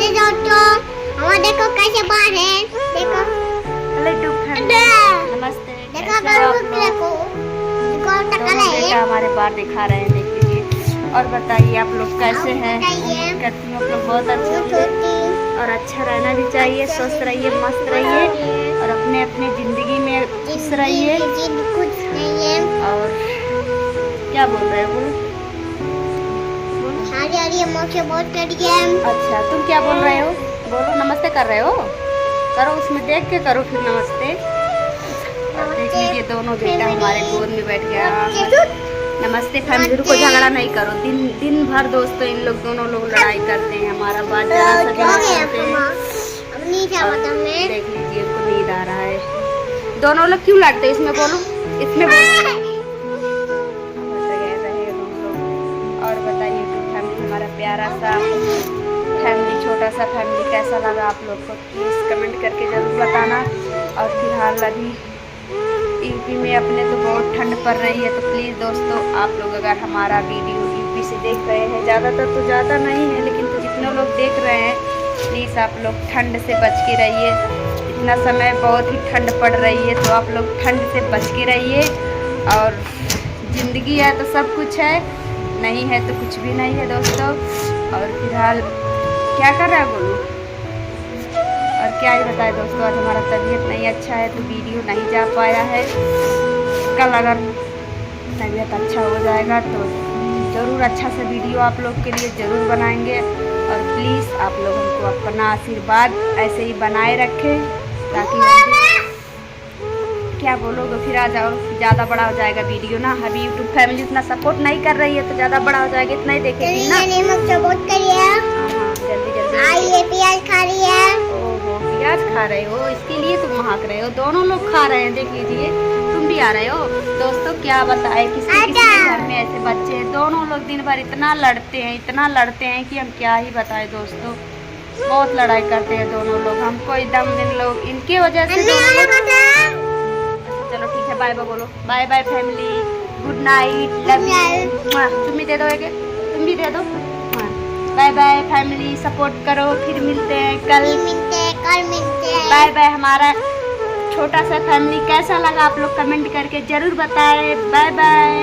नमस्ते दोस्तों, हमारे देखो कैसे बाहर है, देखो नमस्ते। देखो कैसे हो आप लोग? देखो दोनों बेटा हमारे बाहर दिखा रहे हैं, देख लीजिए। और बताइए आप लोग कैसे हैं? उम्मीद करती हूँ आप लोग बहुत अच्छे होंगे और अच्छा रहना भी चाहिए। स्वस्थ रहिए, मस्त रहिए और अपने अपने जिंदगी में खुश रहिए। और क्या बोल रहे हो? बोलो अच्छा, तुम क्या बोल रहे हो? बोलो नमस्ते कर रहे हो? करो, उसमें देख के करो फिर नमस्ते। और देख लीजिए दोनों बेटा हमारे गोद में बैठ गया। नमस्ते फैमिली को झगड़ा नहीं करो। दिन भर दोस्तों इन लोग दोनों लोग लड़ाई करते हैं, हमारा बात जरा सा भी नहीं सुनते हैं। और देख लीजिए उनको नींद आ रहा है। दोनों लोग क्यों लड़ते हैं इसमें बोलो, इसमें और बताइए फैमिली हमारा प्यारा सा फैमिली, छोटा सा फैमिली कैसा लगा आप लोग को प्लीज़ कमेंट करके ज़रूर बताना। और फिलहाल अभी यूपी में अपने तो बहुत ठंड पड़ रही है, तो प्लीज़ दोस्तों आप लोग अगर हमारा वीडियो यूपी से देख रहे हैं, ज़्यादातर तो ज़्यादा नहीं है लेकिन तो जितने लोग देख रहे हैं प्लीज़ आप लोग ठंड से बच के रहिए। इतना समय बहुत ही ठंड पड़ रही है, तो आप लोग ठंड से बच के रहिए। और ज़िंदगी है तो सब कुछ है, नहीं है तो कुछ भी नहीं है दोस्तों। और फिलहाल क्या कर रहा है बोलो, और क्या ही बताए दोस्तों, आज हमारा तबीयत नहीं अच्छा है तो वीडियो नहीं जा पाया है। कल अगर तबीयत अच्छा हो जाएगा तो ज़रूर अच्छा सा वीडियो आप लोग के लिए ज़रूर बनाएंगे। और प्लीज़ आप लोग हमको अपना आशीर्वाद ऐसे ही बनाए रखें ताकि क्या बोलोगे फिर आ जाओ, ज़्यादा बड़ा हो जाएगा वीडियो ना। अभी यूट्यूब फैमिली उतना सपोर्ट नहीं कर रही है तो ज़्यादा बड़ा हो जाएगा, इतना ही देखेगी ना। सपोर्ट करिए। हाँ जल्दी जल्दी। आइए प्याज खा रही है। ओहो प्याज खा रहे हो, इसके लिए तुम महक रहे हो। दोनों लोग खा रहे हैं, देख लीजिए। तुम भी आ रहे हो दोस्तों। क्या बताए किसी किसी घर में ऐसे बच्चे हैं, दोनों लोग दिन भर इतना लड़ते हैं कि हम क्या ही बताएं दोस्तों। बहुत लड़ाई करते हैं दोनों लोग, हमको एकदम दिन लोग इनके वजह से चलो ठीक है, बाय बाय बोलो। Bye bye family, good night, love you. तुम भी दे दो, तुम भी दे दो। बाय बाय फैमिली, सपोर्ट करो, फिर मिलते हैं कल मिलते हैं। Bye bye. हमारा छोटा सा फैमिली कैसा लगा आप लोग कमेंट करके ज़रूर बताएं। Bye bye.